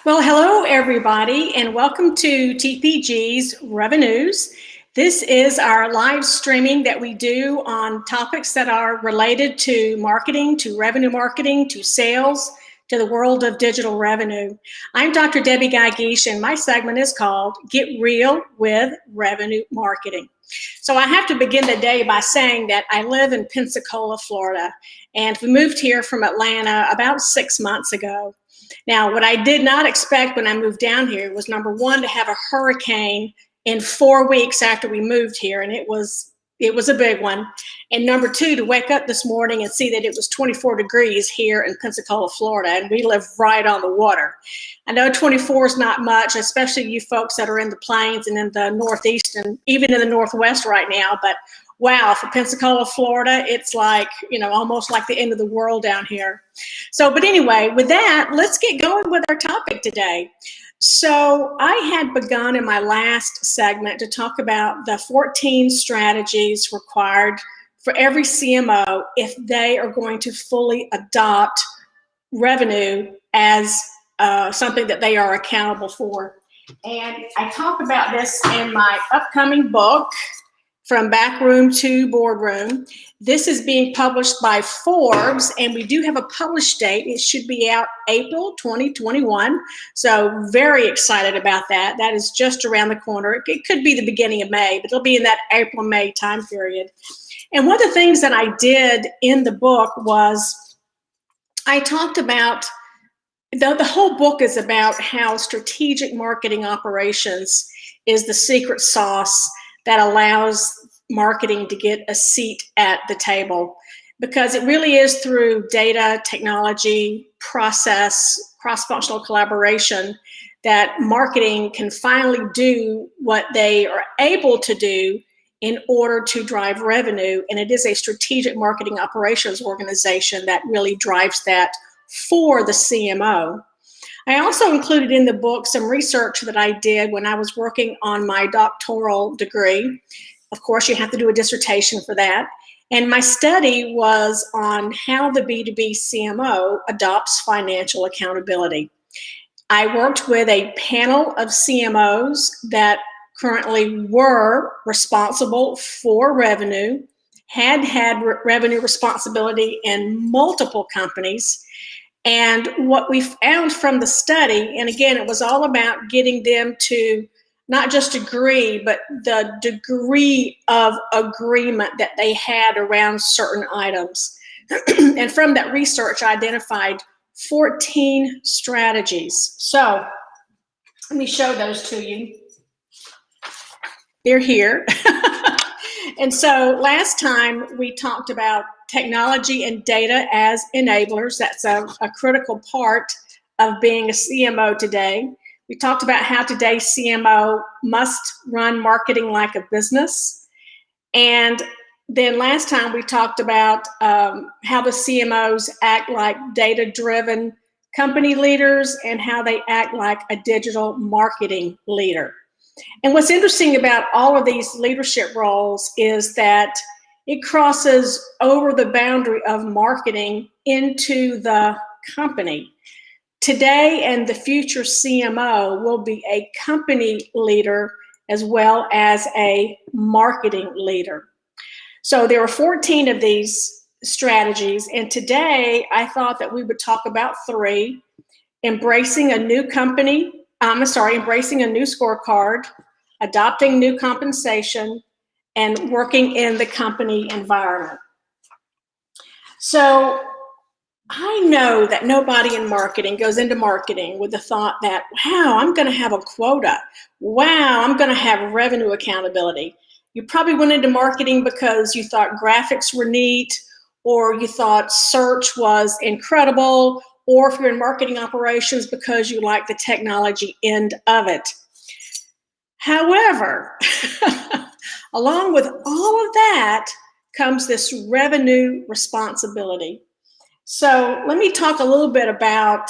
Well, hello everybody, and welcome to TPG's Revenues. This is our live streaming that we do on topics that are related to marketing, to revenue marketing, to sales, to the world of digital revenue. I'm Dr. Debbie Guy-Geesh, and my segment is called Get Real with Revenue Marketing. So I have to begin the day by saying that I live in Pensacola, Florida, and we moved here from Atlanta about 6 months ago. Now, what I did not expect when I moved down here was, number one, to have a hurricane in 4 weeks after we moved here, and it was a big one. And number two, to wake up this morning and see that it was 24 degrees here in Pensacola, Florida, and we live right on the water. I know 24 is not much, especially you folks that are in the plains and in the Northeast and even in the Northwest right now, but wow, for Pensacola, Florida, it's like, almost like the end of the world down here. But anyway, with that, let's get going with our topic today. So I had begun in my last segment to talk about the 14 strategies required for every CMO if they are going to fully adopt revenue as something that they are accountable for. And I talk about this in my upcoming book, From Backroom to Boardroom. This is being published by Forbes, and we do have a published date. It should be out April 2021. So very excited about that. That is just around the corner. It could be the beginning of May, but it'll be in that April-May time period. And one of the things that I did in the book was I talked about, the whole book is about how strategic marketing operations is the secret sauce that allows marketing to get a seat at the table, because it really is through data, technology, process, cross-functional collaboration that marketing can finally do what they are able to do in order to drive revenue. And it is a strategic marketing operations organization that really drives that for the CMO. I also included in the book some research that I did when I was working on my doctoral degree. Of course, you have to do a dissertation for that. And my study was on how the B2B CMO adopts financial accountability. I worked with a panel of CMOs that currently were responsible for revenue, had revenue responsibility in multiple companies. And what we found from the study, and again, it was all about getting them to not just agree, but the degree of agreement that they had around certain items. And from that research, I identified 14 strategies. So let me show those to you. They're here. And so last time we talked about technology and data as enablers. That's a critical part of being a CMO today. We talked about how today's CMO must run marketing like a business. And then last time we talked about how the CMOs act like data-driven company leaders and how they act like a digital marketing leader. And what's interesting about all of these leadership roles is that it crosses over the boundary of marketing into the company. Today and the future CMO will be a company leader as well as a marketing leader. So there are 14 of these strategies, and today I thought that we would talk about 3: embracing a new scorecard, adopting new compensation, and working in the company environment. So I know that nobody in marketing goes into marketing with the thought that, wow, I'm going to have a quota. Wow, I'm going to have revenue accountability. You probably went into marketing because you thought graphics were neat, or you thought search was incredible, or if you're in marketing operations because you like the technology end of it. However, along with all of that comes this revenue responsibility. So let me talk a little bit about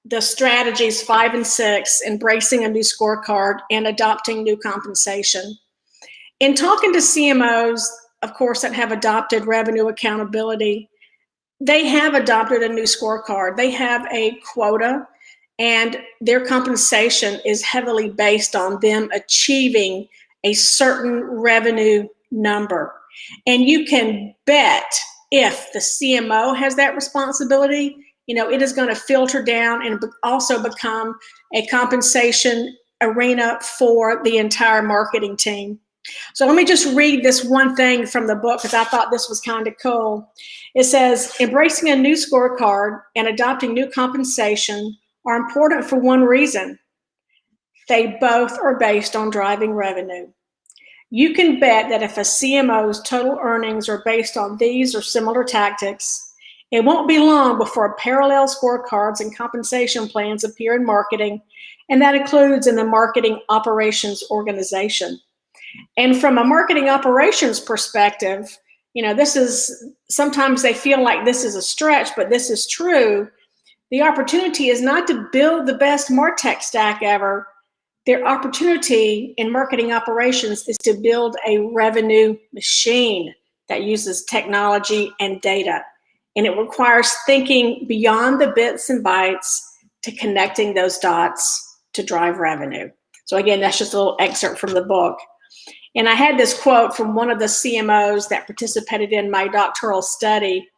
the strategies 5 and 6, embracing a new scorecard and adopting new compensation. In talking to CMOs, of course, that have adopted revenue accountability, they have adopted a new scorecard. They have a quota, and their compensation is heavily based on them achieving a certain revenue number. And you can bet if the CMO has that responsibility, it is going to filter down and also become a compensation arena for the entire marketing team. So let me just read this one thing from the book because I thought this was kind of cool. It says, embracing a new scorecard and adopting new compensation are important for one reason. They both are based on driving revenue. You can bet that if a CMO's total earnings are based on these or similar tactics, it won't be long before parallel scorecards and compensation plans appear in marketing, and that includes in the marketing operations organization. And from a marketing operations perspective, this is, sometimes they feel like this is a stretch, but this is true. The opportunity is not to build the best MarTech stack ever. Their opportunity in marketing operations is to build a revenue machine that uses technology and data. And it requires thinking beyond the bits and bytes to connecting those dots to drive revenue. So again, that's just a little excerpt from the book. And I had this quote from one of the CMOs that participated in my doctoral study.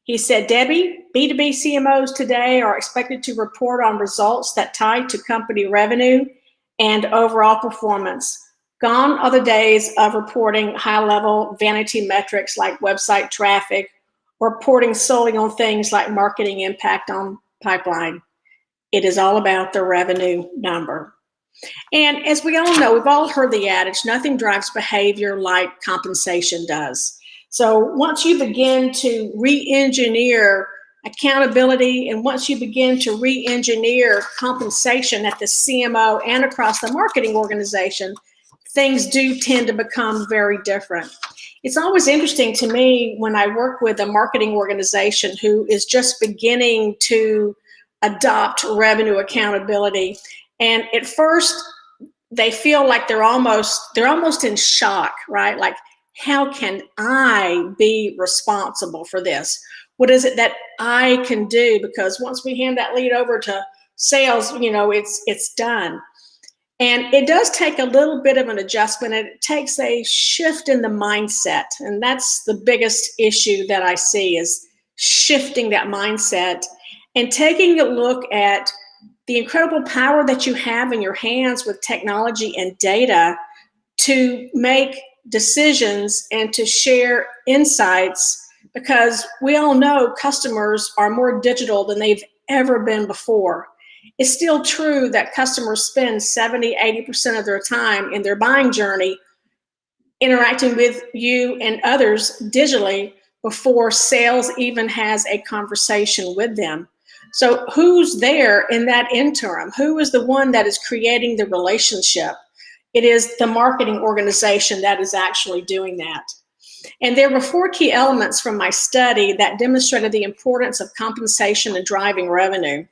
He said, Debbie, B2B CMOs today are expected to report on results that tie to company revenue and overall performance. Gone are the days of reporting high-level vanity metrics like website traffic, or reporting solely on things like marketing impact on pipeline. It is all about the revenue number. And as we all know, we've all heard the adage, nothing drives behavior like compensation does. So once you begin to re-engineer accountability, and once you begin to re-engineer compensation at the CMO and across the marketing organization, things do tend to become very different. It's always interesting to me when I work with a marketing organization who is just beginning to adopt revenue accountability. And at first, they feel like they're almost in shock, right? Like, how can I be responsible for this? What is it that I can do? Because once we hand that lead over to sales, it's done. And it does take a little bit of an adjustment. It takes a shift in the mindset. And that's the biggest issue that I see, is shifting that mindset and taking a look at the incredible power that you have in your hands with technology and data to make decisions and to share insights, because we all know customers are more digital than they've ever been before. It's still true that customers spend 70-80% of their time in their buying journey interacting with you and others digitally before sales even has a conversation with them. So who's there in that interim? Who is the one that is creating the relationship? It is the marketing organization that is actually doing that. And there were 4 key elements from my study that demonstrated the importance of compensation and driving revenue.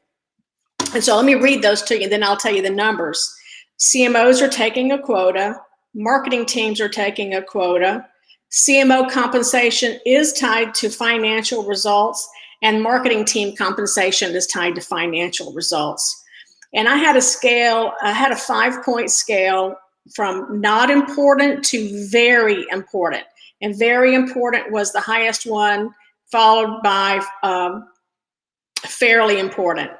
And so let me read those to you, and then I'll tell you the numbers. CMOs are taking a quota. Marketing teams are taking a quota. CMO compensation is tied to financial results, and marketing team compensation is tied to financial results. And I had a 5-point scale from not important to very important. And very important was the highest one, followed by fairly important.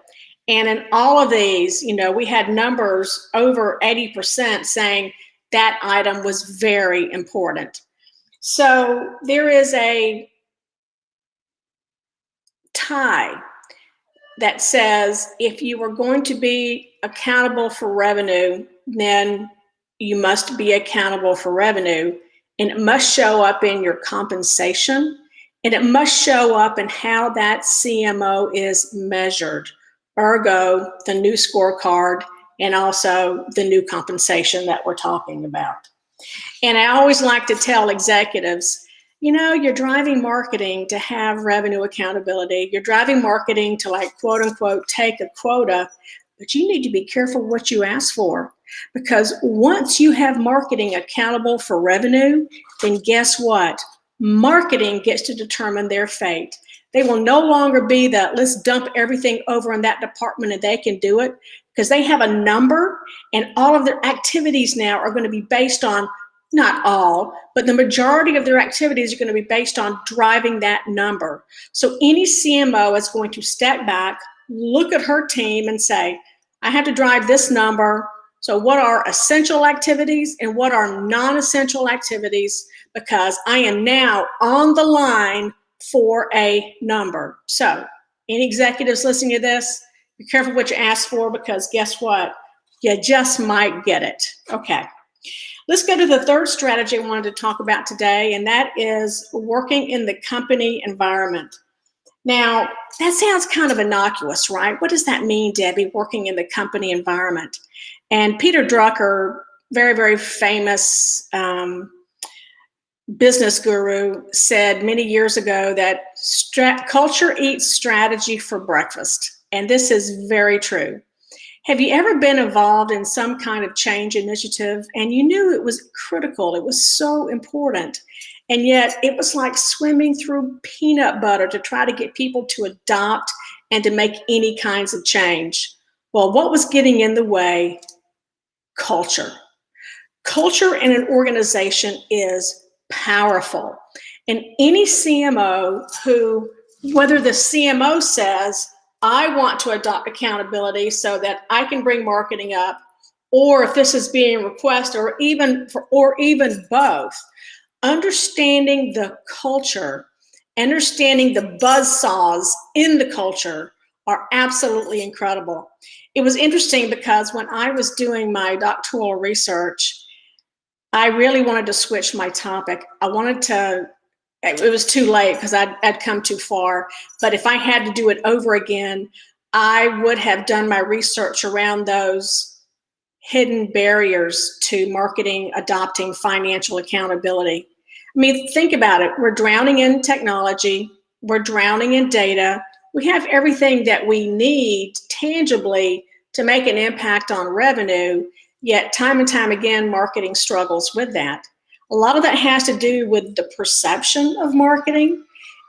And in all of these, we had numbers over 80% saying that item was very important. So there is a tie that says if you are going to be accountable for revenue, then you must be accountable for revenue, and it must show up in your compensation, and it must show up in how that CMO is measured. Ergo, the new scorecard, and also the new compensation that we're talking about. And I always like to tell executives, you're driving marketing to have revenue accountability. You're driving marketing to, like, quote unquote, take a quota, but you need to be careful what you ask for, because once you have marketing accountable for revenue, then guess what? Marketing gets to determine their fate. They will no longer be the let's dump everything over in that department and they can do it, because they have a number, and all of their activities now are going to be based on, not all, but the majority of their activities are going to be based on driving that number. So any CMO is going to step back, look at her team and say, I have to drive this number. So what are essential activities and what are non-essential activities? Because I am now on the line for a number. So any executives listening to this, be careful what you ask for, because guess what? You just might get it. Okay. Let's go to the third strategy I wanted to talk about today, and that is working in the company environment. Now, that sounds kind of innocuous, right? What does that mean, Debbie, working in the company environment? And Peter Drucker, very, very famous business guru, said many years ago that culture eats strategy for breakfast. And this is very true. Have you ever been involved in some kind of change initiative and you knew it was critical, it was so important, and yet it was like swimming through peanut butter to try to get people to adopt and to make any kinds of change? Well, what was getting in the way? Culture. Culture in an organization is powerful. And any CMO who, whether the CMO says, I want to adopt accountability so that I can bring marketing up, or if this is being requested, or even both, understanding the culture, understanding the buzzsaws in the culture are absolutely incredible. It was interesting because when I was doing my doctoral research, I really wanted to switch my topic. It was too late because I'd come too far. But if I had to do it over again, I would have done my research around those hidden barriers to marketing adopting financial accountability. I mean, think about it. We're drowning in technology. We're drowning in data. We have everything that we need tangibly to make an impact on revenue, yet time and time again, marketing struggles with that. A lot of that has to do with the perception of marketing.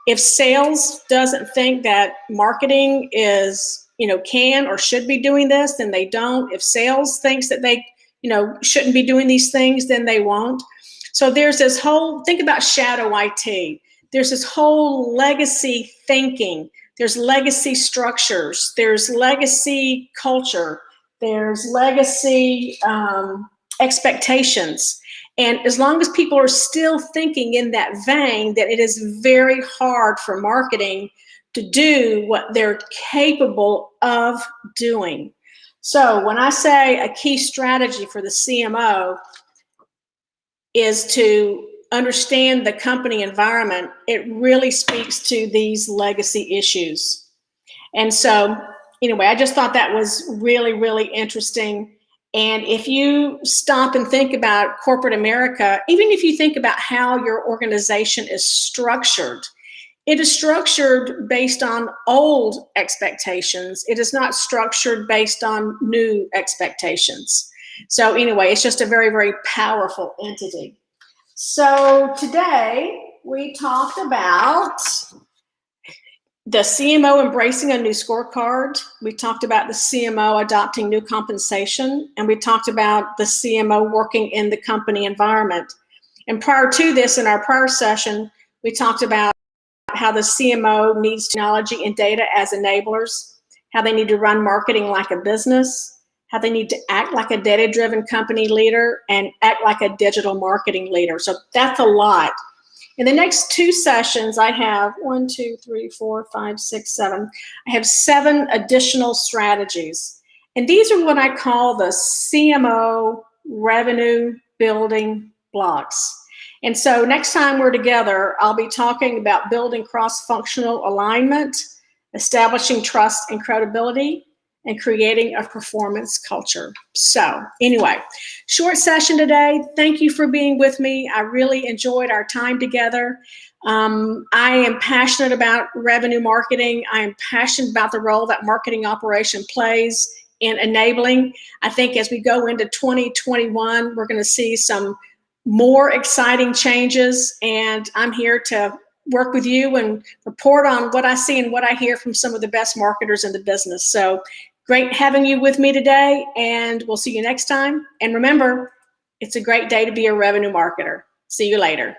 If sales doesn't think that marketing is, can or should be doing this, then they don't. If sales thinks that they, shouldn't be doing these things, then they won't. So there's this whole, think about shadow IT. There's this whole legacy thinking. There's legacy structures. There's legacy culture. There's legacy expectations. And as long as people are still thinking in that vein, that it is very hard for marketing to do what they're capable of doing. So when I say a key strategy for the CMO is to understand the company environment, it really speaks to these legacy issues. And so anyway, I just thought that was really, really interesting. And if you stop and think about corporate America, even if you think about how your organization is structured, it is structured based on old expectations. It is not structured based on new expectations. So anyway, it's just a very, very powerful entity. So today we talked about the CMO embracing a new scorecard. We talked about the CMO adopting new compensation, and we talked about the CMO working in the company environment. And prior to this, in our prior session, we talked about how the CMO needs technology and data as enablers, how they need to run marketing like a business, how they need to act like a data-driven company leader and act like a digital marketing leader. So that's a lot. In the next two sessions, I have 1, 2, 3, 4, 5, 6, 7. I have 7 additional strategies. And these are what I call the CMO revenue building blocks. And so next time we're together, I'll be talking about building cross-functional alignment, establishing trust and credibility, and creating a performance culture. So anyway, short session today. Thank you for being with me. I really enjoyed our time together. I am passionate about revenue marketing. I am passionate about the role that marketing operation plays in enabling. I think as we go into 2021, we're going to see some more exciting changes, and I'm here to work with you and report on what I see and what I hear from some of the best marketers in the business. So great having you with me today, and we'll see you next time. And remember, it's a great day to be a revenue marketer. See you later.